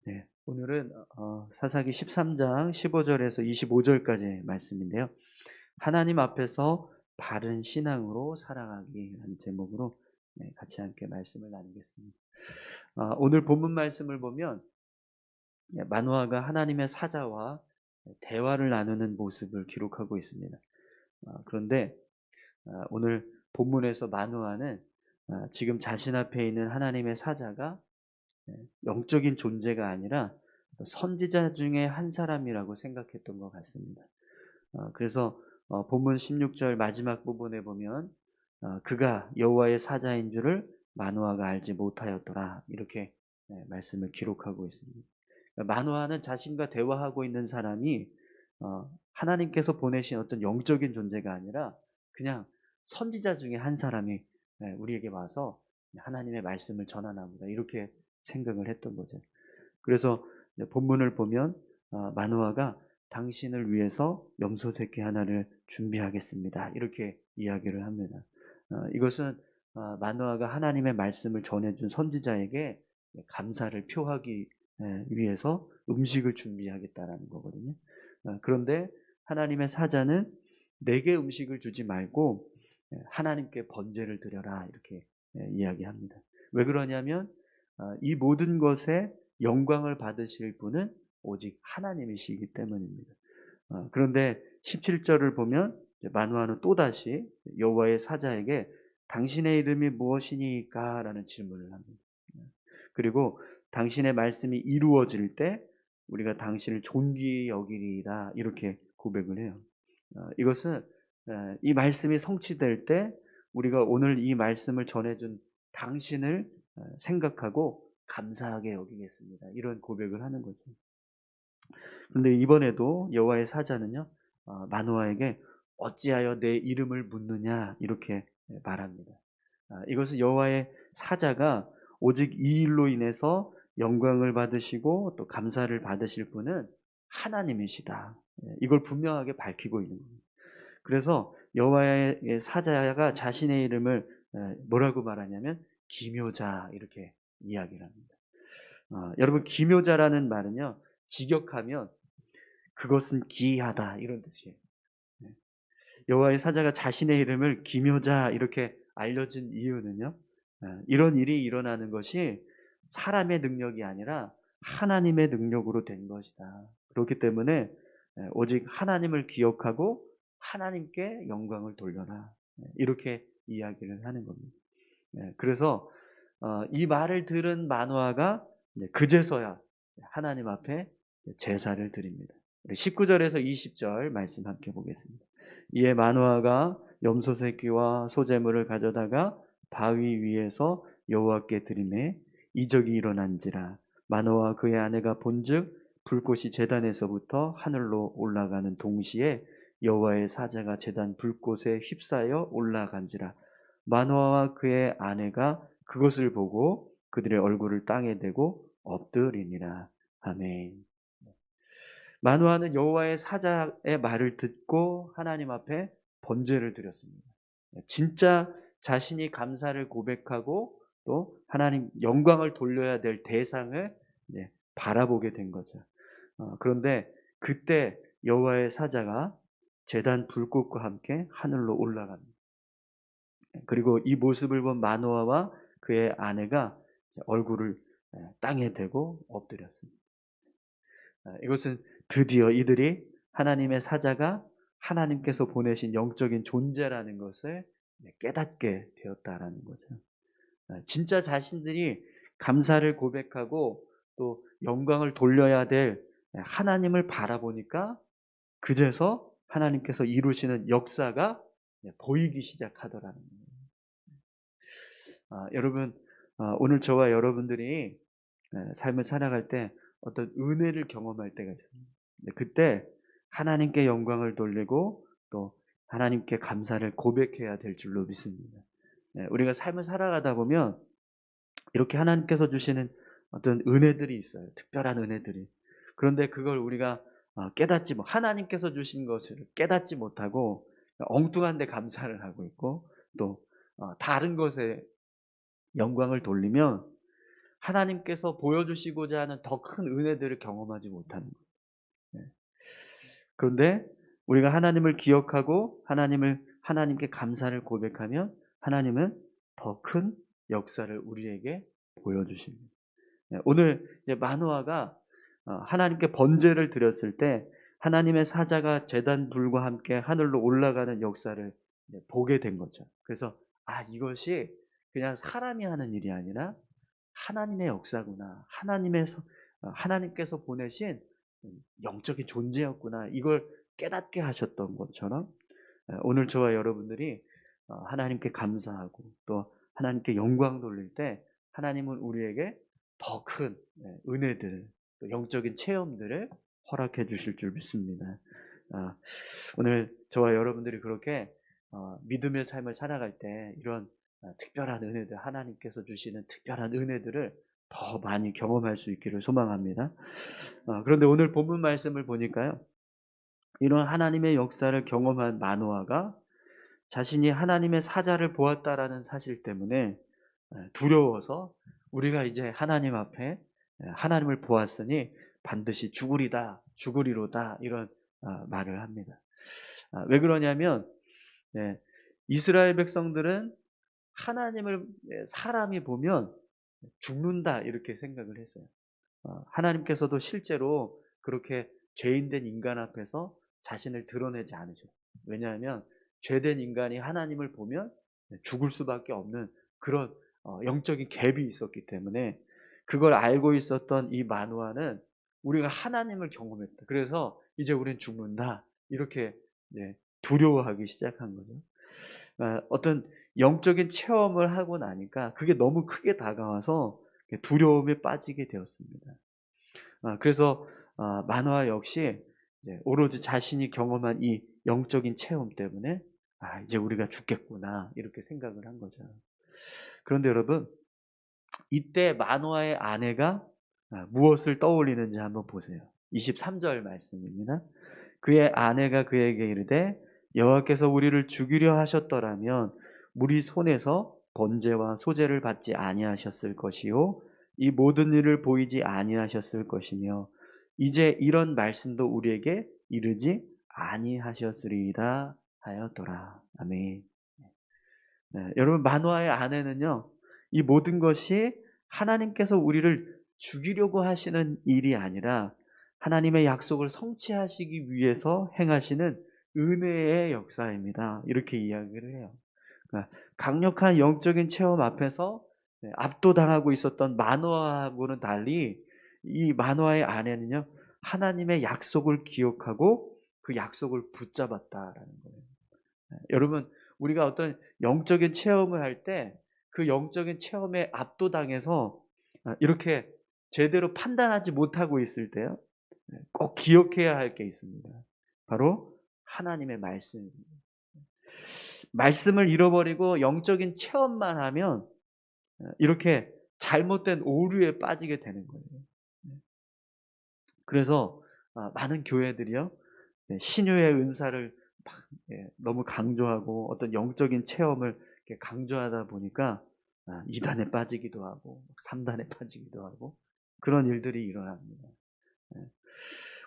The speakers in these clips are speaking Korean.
네, 오늘은 사사기 13장 15절에서 25절까지 말씀인데요. 하나님 앞에서 바른 신앙으로 살아가기라는 제목으로 같이 함께 말씀을 나누겠습니다. 오늘 본문 말씀을 보면 마노아가 하나님의 사자와 대화를 나누는 모습을 기록하고 있습니다. 그런데 오늘 본문에서 마노아는 지금 자신 앞에 있는 하나님의 사자가 영적인 존재가 아니라 선지자 중에 한 사람이라고 생각했던 것 같습니다. 그래서 본문 16절 마지막 부분에 보면 그가 여호와의 사자인 줄을 마노아가 알지 못하였더라 이렇게 말씀을 기록하고 있습니다. 마노아는 자신과 대화하고 있는 사람이 하나님께서 보내신 어떤 영적인 존재가 아니라 그냥 선지자 중에 한 사람이 우리에게 와서 하나님의 말씀을 전하나 보다 이렇게 생각을 했던 거죠. 그래서 본문을 보면 마노아가 당신을 위해서 염소 새끼 하나를 준비하겠습니다. 이렇게 이야기를 합니다. 이것은 마노아가 하나님의 말씀을 전해준 선지자에게 감사를 표하기 위해서 음식을 준비하겠다라는 거거든요. 그런데 하나님의 사자는 내게 음식을 주지 말고 하나님께 번제를 드려라 이렇게 이야기합니다. 왜 그러냐면 이 모든 것에 영광을 받으실 분은 오직 하나님이시기 때문입니다. 그런데 17절을 보면 마노아는 또다시 여호와의 사자에게 당신의 이름이 무엇이니까? 라는 질문을 합니다. 그리고 당신의 말씀이 이루어질 때 우리가 당신을 존귀히 여기리이다 이렇게 고백을 해요. 이것은 이 말씀이 성취될 때 우리가 오늘 이 말씀을 전해준 당신을 생각하고 감사하게 여기겠습니다. 이런 고백을 하는 거죠. 그런데 이번에도 여호와의 사자는요, 마노아에게 어찌하여 내 이름을 묻느냐 이렇게 말합니다. 이것은 여호와의 사자가 오직 이 일로 인해서 영광을 받으시고 또 감사를 받으실 분은 하나님이시다. 이걸 분명하게 밝히고 있는 겁니다. 그래서 여호와의 사자가 자신의 이름을 뭐라고 말하냐면 기묘자 이렇게 이야기를 합니다. 여러분 기묘자라는 말은요 직역하면 그것은 기이하다 이런 뜻이에요. 네. 여호와의 사자가 자신의 이름을 기묘자 이렇게 알려진 이유는요. 이런 일이 일어나는 것이 사람의 능력이 아니라 하나님의 능력으로 된 것이다. 그렇기 때문에 오직 하나님을 기억하고 하나님께 영광을 돌려라. 이렇게 이야기를 하는 겁니다. 그래서 이 말을 들은 마노아가 그제서야 하나님 앞에 제사를 드립니다. 19절에서 20절 말씀 함께 보겠습니다. 이에 마노아가 염소 새끼와 소제물을 가져다가 바위 위에서 여호와께 드리매 이적이 일어난지라 마노아와 그의 아내가 본즉 불꽃이 제단에서부터 하늘로 올라가는 동시에 여호와의 사자가 제단 불꽃에 휩싸여 올라간지라 마노아와 그의 아내가 그것을 보고 그들의 얼굴을 땅에 대고 엎드리니라. 아멘. 마노아는 여호와의 사자의 말을 듣고 하나님 앞에 번제를 드렸습니다. 진짜 자신이 감사를 고백하고 또 하나님 영광을 돌려야 될 대상을 바라보게 된 거죠. 그런데 그때 여호와의 사자가 제단 불꽃과 함께 하늘로 올라갑니다. 그리고 이 모습을 본 마노아와 그의 아내가 얼굴을 땅에 대고 엎드렸습니다. 이것은 드디어 이들이 하나님의 사자가 하나님께서 보내신 영적인 존재라는 것을 깨닫게 되었다라는 거죠. 진짜 자신들이 감사를 고백하고 또 영광을 돌려야 될 하나님을 바라보니까 그제서 하나님께서 이루시는 역사가 보이기 시작하더라는 거예요. 여러분, 오늘 저와 여러분들이 삶을 살아갈 때 어떤 은혜를 경험할 때가 있습니다. 그때 하나님께 영광을 돌리고 또 하나님께 감사를 고백해야 될 줄로 믿습니다. 우리가 삶을 살아가다 보면 이렇게 하나님께서 주시는 어떤 은혜들이 있어요. 특별한 은혜들이. 그런데 그걸 우리가 하나님께서 주신 것을 깨닫지 못하고 엉뚱한 데 감사를 하고 있고 또 다른 것에 영광을 돌리면 하나님께서 보여주시고자 하는 더 큰 은혜들을 경험하지 못하는 거예요. 예. 그런데 우리가 하나님을 기억하고 하나님께 감사를 고백하면 하나님은 더 큰 역사를 우리에게 보여주십니다. 예, 오늘 이제 마노아가 하나님께 번제를 드렸을 때 하나님의 사자가 제단 불과 함께 하늘로 올라가는 역사를 이제 보게 된 거죠. 그래서 이것이 그냥 사람이 하는 일이 아니라 하나님의 역사구나. 하나님께서 보내신 영적인 존재였구나. 이걸 깨닫게 하셨던 것처럼 오늘 저와 여러분들이 하나님께 감사하고 또 하나님께 영광 돌릴 때 하나님은 우리에게 더 큰 은혜들, 또 영적인 체험들을 허락해 주실 줄 믿습니다. 아, 오늘 저와 여러분들이 그렇게 믿음의 삶을 살아갈 때 이런 특별한 은혜들, 하나님께서 주시는 특별한 은혜들을 더 많이 경험할 수 있기를 소망합니다. 그런데 오늘 본문 말씀을 보니까요, 이런 하나님의 역사를 경험한 마노아가 자신이 하나님의 사자를 보았다라는 사실 때문에 두려워서 우리가 이제 하나님 앞에 하나님을 보았으니 반드시 죽으리로다 이런 말을 합니다. 왜 그러냐면 이스라엘 백성들은 하나님을 사람이 보면 죽는다 이렇게 생각을 했어요. 하나님께서도 실제로 그렇게 죄인된 인간 앞에서 자신을 드러내지 않으셨어요. 왜냐하면 죄된 인간이 하나님을 보면 죽을 수밖에 없는 그런 영적인 갭이 있었기 때문에 그걸 알고 있었던 이 마노아는 우리가 하나님을 경험했다. 그래서 이제 우린 죽는다. 이렇게 두려워하기 시작한 거죠. 어떤 영적인 체험을 하고 나니까 그게 너무 크게 다가와서 두려움에 빠지게 되었습니다. 그래서 마노아 역시 오로지 자신이 경험한 이 영적인 체험 때문에 이제 우리가 죽겠구나 이렇게 생각을 한 거죠. 그런데 여러분, 이때 마노아의 아내가 무엇을 떠올리는지 한번 보세요. 23절 말씀입니다. 그의 아내가 그에게 이르되 여호와께서 우리를 죽이려 하셨더라면 우리 손에서 번제와 소제를 받지 아니하셨을 것이요 이 모든 일을 보이지 아니하셨을 것이며 이제 이런 말씀도 우리에게 이르지 아니하셨으리이다 하였더라. 아멘. 여러분, 마노아의 아내는요, 이 모든 것이 하나님께서 우리를 죽이려고 하시는 일이 아니라 하나님의 약속을 성취하시기 위해서 행하시는 은혜의 역사입니다. 이렇게 이야기를 해요. 그러니까 강력한 영적인 체험 앞에서 압도당하고 있었던 마노아하고는 달리 이 마노아의 아내는요, 하나님의 약속을 기억하고 그 약속을 붙잡았다라는 거예요. 여러분, 우리가 어떤 영적인 체험을 할 때 그 영적인 체험에 압도당해서 이렇게 제대로 판단하지 못하고 있을 때요, 꼭 기억해야 할 게 있습니다. 바로 하나님의 말씀입니다. 말씀을 잃어버리고 영적인 체험만 하면 이렇게 잘못된 오류에 빠지게 되는 거예요. 그래서 많은 교회들이요, 신유의 은사를 막 너무 강조하고 어떤 영적인 체험을 이렇게 강조하다 보니까 2단에 빠지기도 하고 3단에 빠지기도 하고 그런 일들이 일어납니다.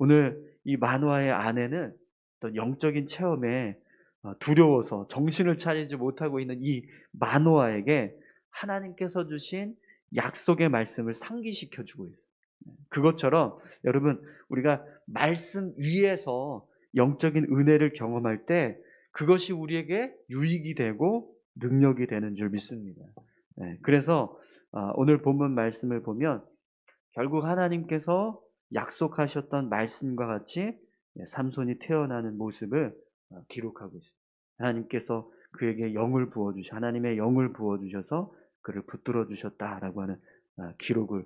오늘 이 마노아의 아내는 어떤 영적인 체험에 두려워서 정신을 차리지 못하고 있는 이 마노아에게 하나님께서 주신 약속의 말씀을 상기시켜 주고 있어요. 그것처럼 여러분, 우리가 말씀 위에서 영적인 은혜를 경험할 때 그것이 우리에게 유익이 되고 능력이 되는 줄 믿습니다. 그래서 오늘 본문 말씀을 보면 결국 하나님께서 약속하셨던 말씀과 같이 삼손이 태어나는 모습을 기록하고 있습니다. 하나님께서 그에게 하나님의 영을 부어주셔서 그를 붙들어 주셨다라고 하는 기록을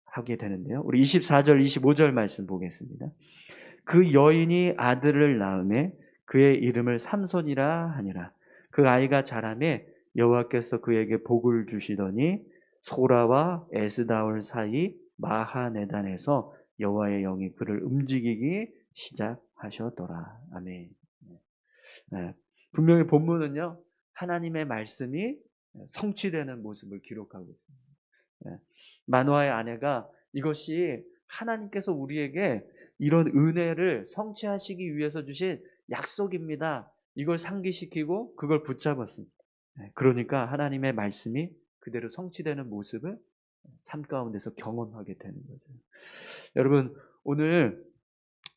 하게 되는데요. 우리 24절, 25절 말씀 보겠습니다. 그 여인이 아들을 낳음에 그의 이름을 삼손이라 하니라. 그 아이가 자라매 여호와께서 그에게 복을 주시더니 소라와 에스다올 사이 마하네단에서 여호와의 영이 그를 움직이기 시작하셨더라. 아멘. 분명히 본문은요, 하나님의 말씀이 성취되는 모습을 기록하고 있습니다. 예. 마노아의 아내가 이것이 하나님께서 우리에게 이런 은혜를 성취하시기 위해서 주신 약속입니다. 이걸 상기시키고 그걸 붙잡았습니다. 예. 그러니까 하나님의 말씀이 그대로 성취되는 모습을 삶 가운데서 경험하게 되는 거죠. 여러분, 오늘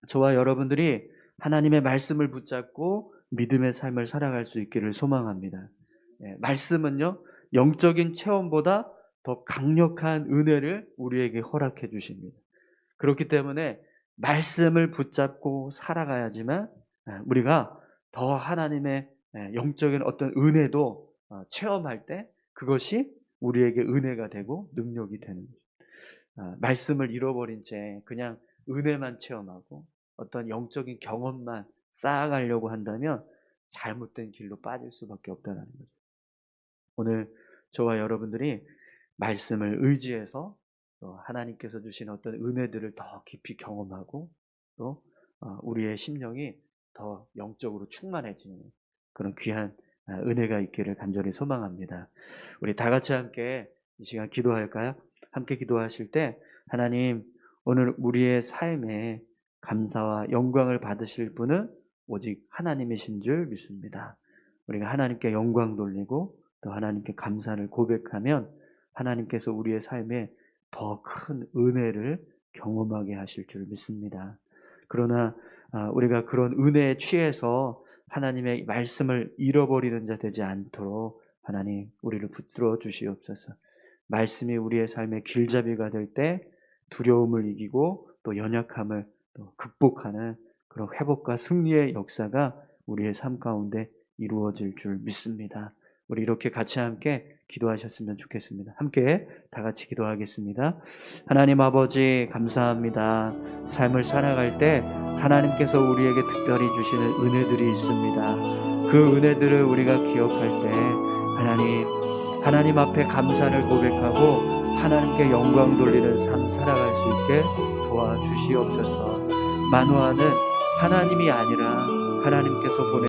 저와 여러분들이 하나님의 말씀을 붙잡고 믿음의 삶을 살아갈 수 있기를 소망합니다. 예, 말씀은요, 영적인 체험보다 더 강력한 은혜를 우리에게 허락해 주십니다. 그렇기 때문에 말씀을 붙잡고 살아가야지만 우리가 더 하나님의 영적인 어떤 은혜도 체험할 때 그것이 우리에게 은혜가 되고 능력이 되는 거죠. 말씀을 잃어버린 채 그냥 은혜만 체험하고 어떤 영적인 경험만 쌓아가려고 한다면 잘못된 길로 빠질 수밖에 없다는 거죠. 오늘 저와 여러분들이 말씀을 의지해서 또 하나님께서 주신 어떤 은혜들을 더 깊이 경험하고 또 우리의 심령이 더 영적으로 충만해지는 그런 귀한 은혜가 있기를 간절히 소망합니다. 우리 다 같이 함께 이 시간 기도할까요? 함께 기도하실 때 하나님, 오늘 우리의 삶에 감사와 영광을 받으실 분은 오직 하나님이신 줄 믿습니다. 우리가 하나님께 영광 돌리고 또 하나님께 감사를 고백하면 하나님께서 우리의 삶에 더 큰 은혜를 경험하게 하실 줄 믿습니다. 그러나 우리가 그런 은혜에 취해서 하나님의 말씀을 잃어버리는 자 되지 않도록 하나님 우리를 붙들어 주시옵소서. 말씀이 우리의 삶의 길잡이가 될 때 두려움을 이기고 또 연약함을 또 극복하는 그런 회복과 승리의 역사가 우리의 삶 가운데 이루어질 줄 믿습니다. 우리 이렇게 같이 함께 기도하셨으면 좋겠습니다. 함께 다 같이 기도하겠습니다. 하나님 아버지 감사합니다. 삶을 살아갈 때 하나님께서 우리에게 특별히 주시는 은혜들이 있습니다. 그 은혜들을 우리가 기억할 때 하나님 앞에 감사를 고백하고 하나님께 영광 돌리는 삶 살아갈 수 있게 도와주시옵소서. 만호아는 하나님이 아니라 하나님께서 보내